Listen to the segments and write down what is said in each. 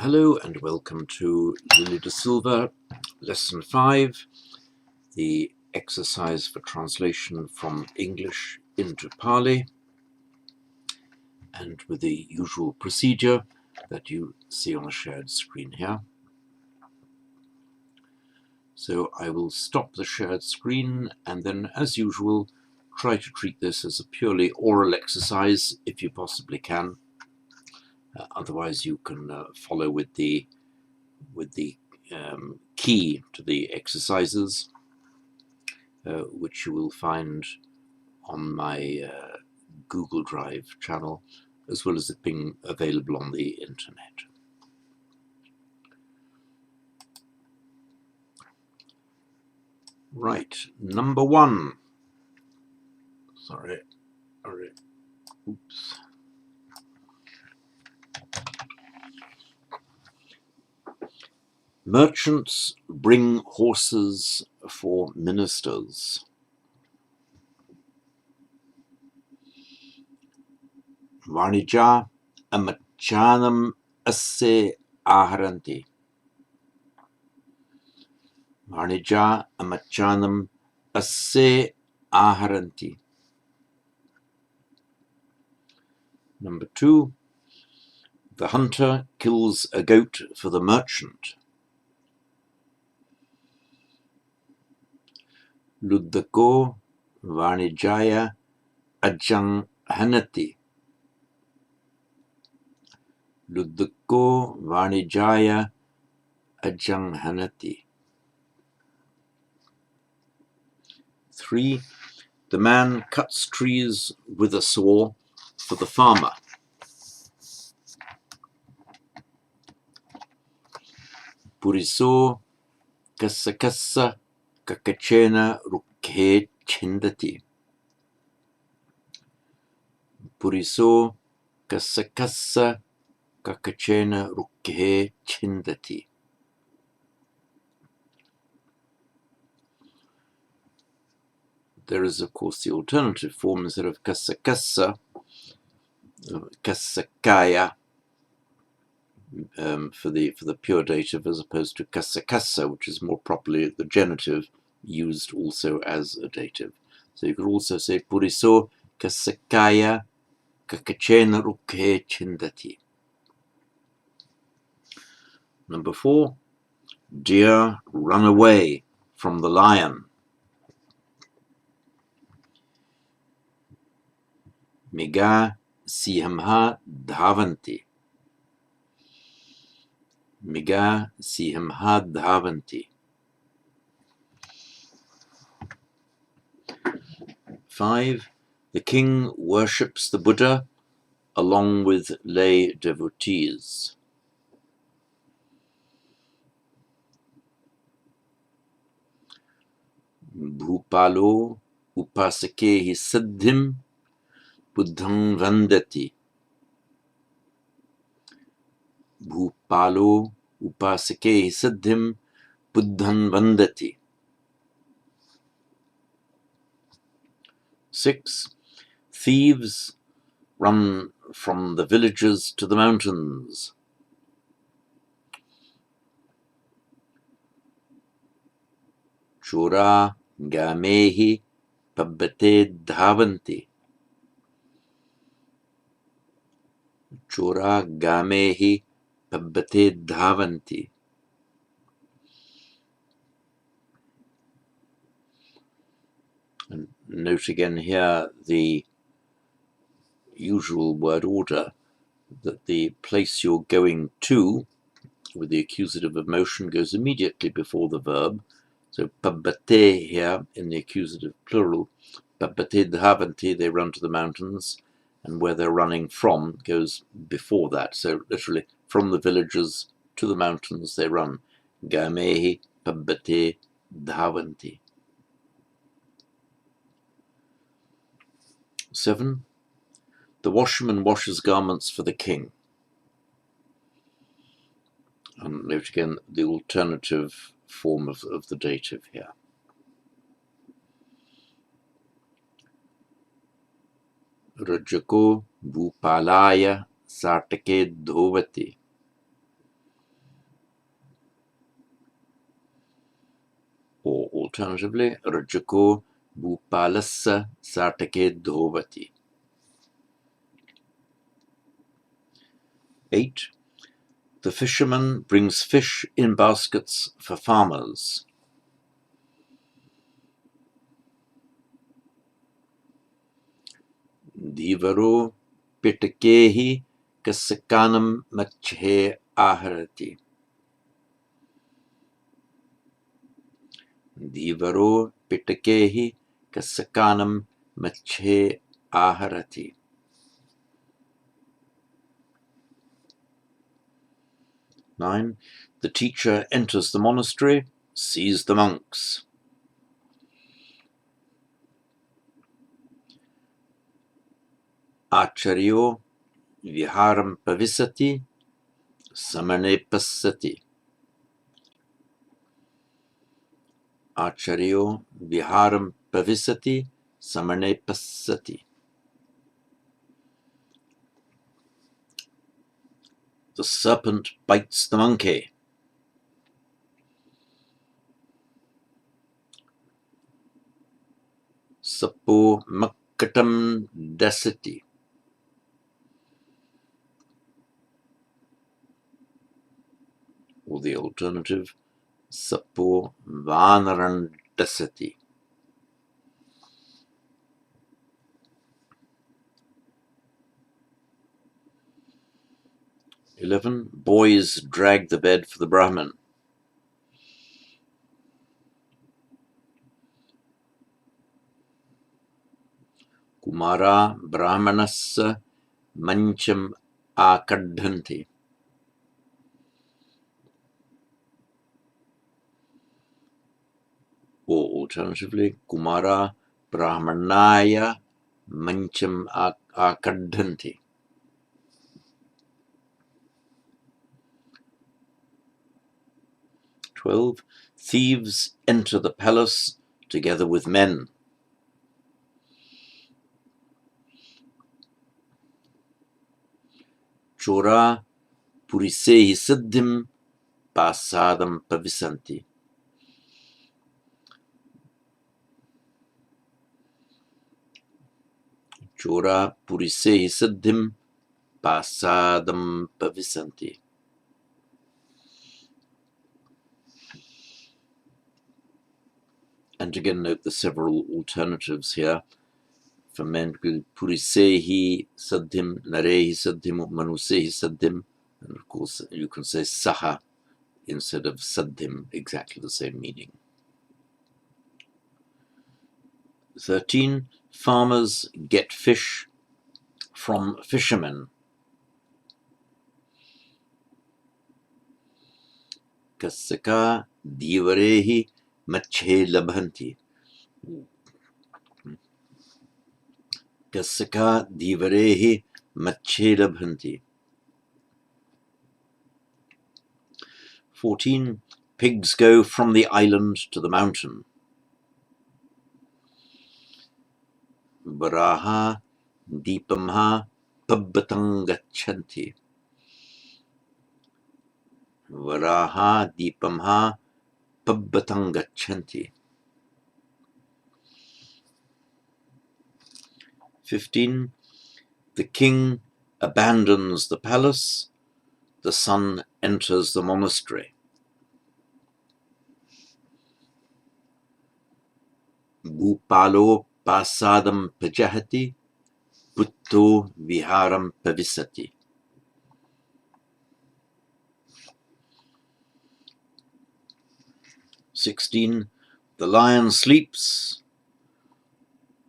Hello and welcome to Lily de Silva, Lesson 5, the exercise for translation from English into Pali, and with the usual procedure that you see on the shared screen here. So I will stop the shared screen and then, as usual, try to treat this as a purely oral exercise if you possibly can. Otherwise you can follow with the key to the exercises, which you will find on my Google Drive channel, as well as it being available on the internet. Right, number 1. Sorry. Oops. Merchants bring horses for ministers. Varnija amachanam asse aharanti. Varnija amachanam asse aharanti. Number 2. The hunter kills a goat for the merchant. Luddako Varnijaya Ajang Hanati. Luddako Varnijaya Ajang Hanati. 3. The man cuts trees with a saw for the farmer. Puriso Kassakassa Kakachena Rukhe Chindati. Puriso Kassakassa Kakachena Rukhe Chindati. There is, of course, the alternative form instead of kassakassa, kassakaya, for the pure dative, as opposed to kassakassa, which is more properly the genitive, used also as a dative. So you could also say puriso kassakaya kakachena rukhe chindati. Number 4. Deer run away from the lion. Miga sihamha dhavanti. Miga sihamha dhavanti. 5. The king worships the Buddha along with lay devotees. Bhupalo upasakehi siddhim buddham vandati. Bhupalo upasakehi siddhim buddham vandati. 6. Thieves run from the villages to the mountains. Chora gamehi pabbate dhavanti. Chora gamehi pabbate dhavanti. And note again here the usual word order, that the place you're going to with the accusative of motion goes immediately before the verb. So pabbate here in the accusative plural, pabbate dhavanti, they run to the mountains, and where they're running from goes before that. So literally from the villages to the mountains they run. Gamehi pabbate dhavanti. 7. The washerman washes garments for the king. And note again the alternative form of the dative here. Rajako bhupalaya sartake dhovati. alternatively, Rajako Bhupalassa Sartake Dhovati. 8. The fisherman brings fish in baskets for farmers. Divaro Pitakehi Kasakanam Mache Aharati. Divaro Pitakehi Kasakanam Mache Aharati. 9. The teacher enters the monastery, sees the monks. Acharyo Viharam Pavisati Samane Passati. Acharyo Viharam Pavisati Samane Passati. The serpent bites the monkey. Sapo Makkatam Dasati. Or the alternative, Sapo Vanaran Dasati. 11. Boys drag the bed for the Brahmin. Kumara Brahmanassa Mancham Akadhanti. Or alternatively, Kumara Brahmanaya Mancham Akadhanti. 12. Thieves enter the palace together with men. Chora Purisehi Siddhim Pasadam Pavisanti. Chora Purisehi Siddhim Pasadam Pavisanti. And again, note the several alternatives here. For men, Purisehi Saddhim, Narehi Saddhim, Manusehi Saddhim. And of course, you can say Saha instead of Saddhim, exactly the same meaning. 13. Farmers get fish from fishermen. Kasaka Divarehi Mache Labhanti. Kasaka Divarehi Mache Labhanti. 14. Pigs go from the island to the mountain. Varaha Deepamha Pabbatangachanti. Varaha Deepamha Pabbatangachanti. 15. The king abandons the palace. The son enters the monastery. Bhupalo Pasadam Pajahati Putto Viharam Pavisati. 16. The lion sleeps,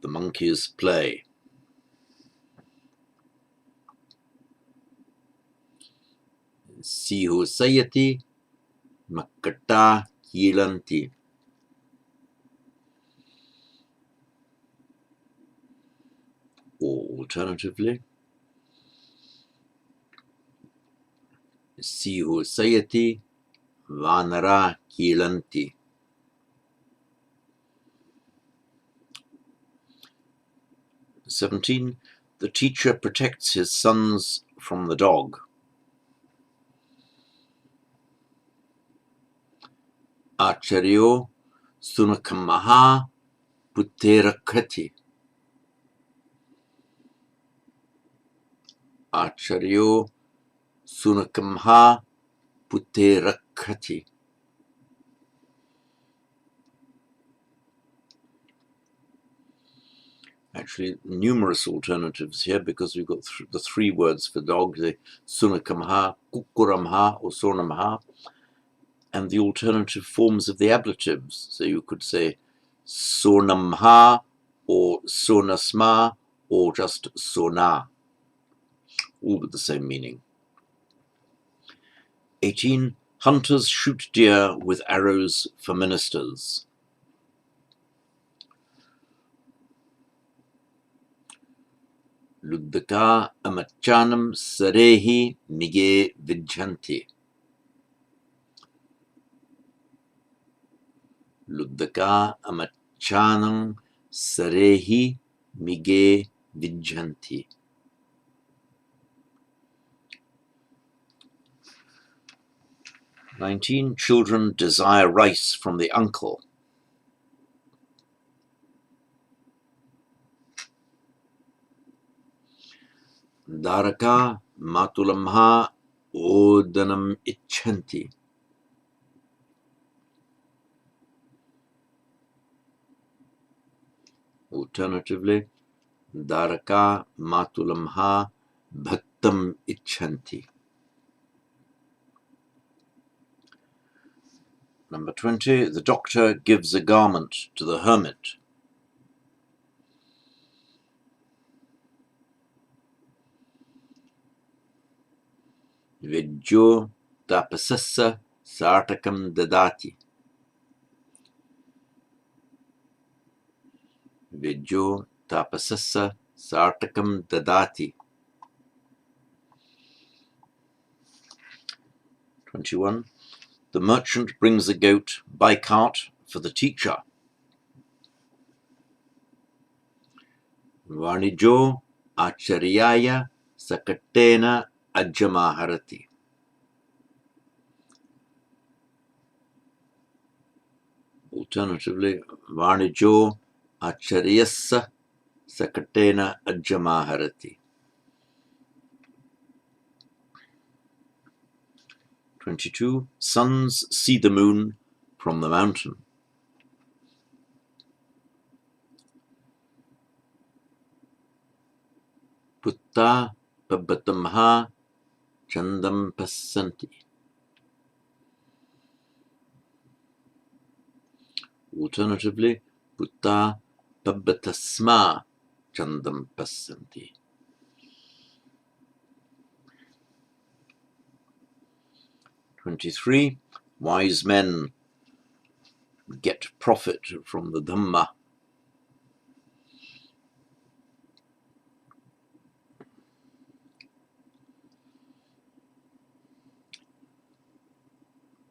the monkeys play. Siho Sayati Makkata Kilanti. Or alternatively, Siho Sayati Vanara Kilanti. 17. The teacher protects his sons from the dog. Acharyo Sunakamaha Puterakati. Acharyo Sunakamha Puterakati. Actually, numerous alternatives here because we've got the three words for dog, the Sunakamha, Kukuramha, or Sornamha, and the alternative forms of the ablatives. So you could say Sornamha, or Sornasma, or just Sorna, all with the same meaning. 18. Hunters shoot deer with arrows for ministers. Luddaka amachanam sarehi mige vijhanti. Luddaka amachanam sarehi mige vijhanti. 19. Children desire rice from the uncle. Daraka matulamha odanam icchanti. Alternatively, Daraka matulamha bhattam icchanti. Number 20. The doctor gives a garment to the hermit. Vijjo tapasassa sartakam dadati. Vijjo tapasassa sartakam dadati. 21. The merchant brings a goat by cart for the teacher. Vanijo acharyaya sakatena ajamaharati. Alternatively, Vanijo acharyassa sakatena ajamaharati. 22. Sons see the moon from the mountain. Putta pabbatamha chandam passanti. Alternatively, Putta pabbatasma chandam passanti. 23. Wise men get profit from the Dhamma.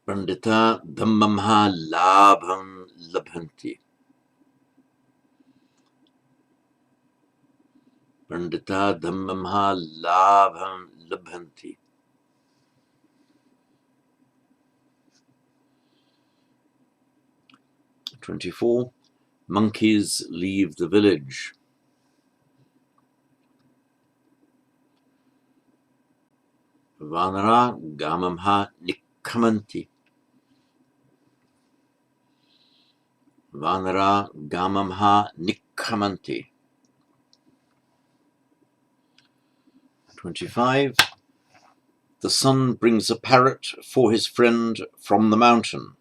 Pandita dhammamha labham labhanti. Pandita dhammamha labham labhanti. 24. Monkeys leave the village. Vanara gamamha nikkamanti. Vanara gamamha nikkamanti. 25. The son brings a parrot for his friend from the mountain.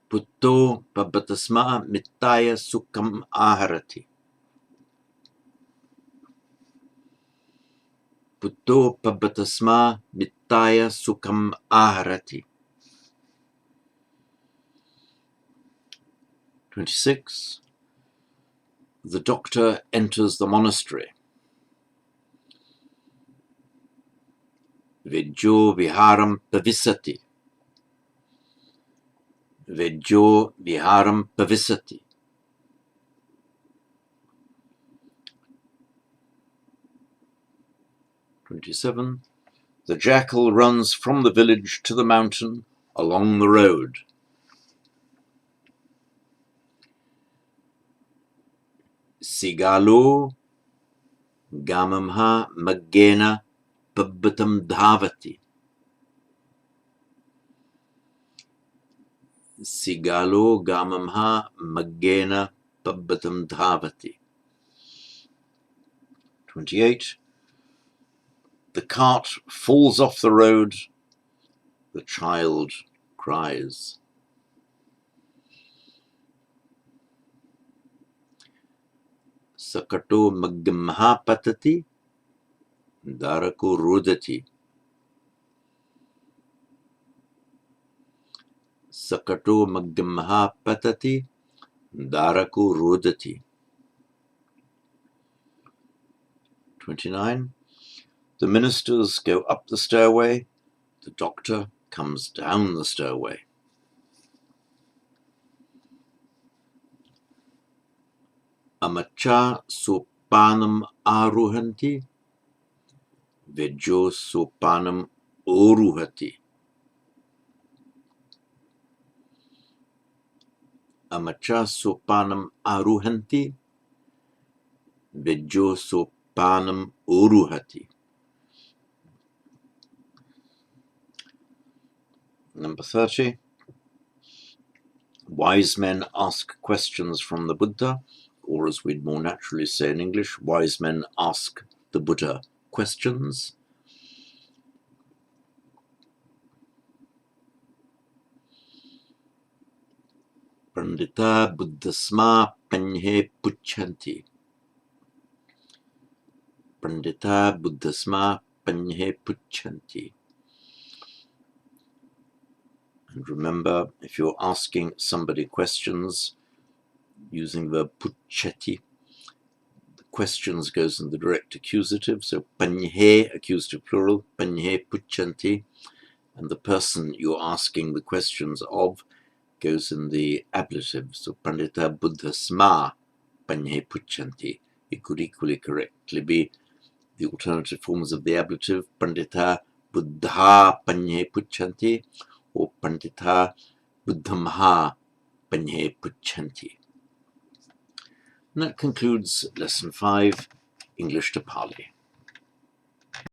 Putto pabbatasma mittaya sukham aharati. Putto pabbatasma mittaya sukham aharati. 26. The doctor enters the monastery. Vijjo viharam pavisati. Vijjo viharam pavisati. 27. The jackal runs from the village to the mountain along the road. Sigalo gamamha maggena pabbatam dhavati. Sigalo gamamha maggena pabbatam dhavati. 28. The cart falls off the road. The child cries. Sakato maggamha patati darako rodati. Sakato maggamha patati darako rodati. 29. The ministers go up the stairway. The doctor comes down the stairway. Amacha sopanam aruhanti, vejo sopanam oruhati. Amacha sopanam aruhanti, vejo sopanam oruhati. Number 30. Wise men ask questions from the Buddha, or as we'd more naturally say in English, wise men ask the Buddha questions. Pandita buddhasma panye puchanti. Pandita buddhasma panye puchanti. And remember, if you're asking somebody questions using the puchati, the questions goes in the direct accusative, so panye, accusative plural, panye puchanti, and the person you're asking the questions of goes in the ablative, so pandita buddhasma panye puchanti. It could equally correctly be the alternative forms of the ablative, pandita buddha panye puchanti, or pandita buddhamha panye puchanti. And that concludes Lesson 5, English to Pali.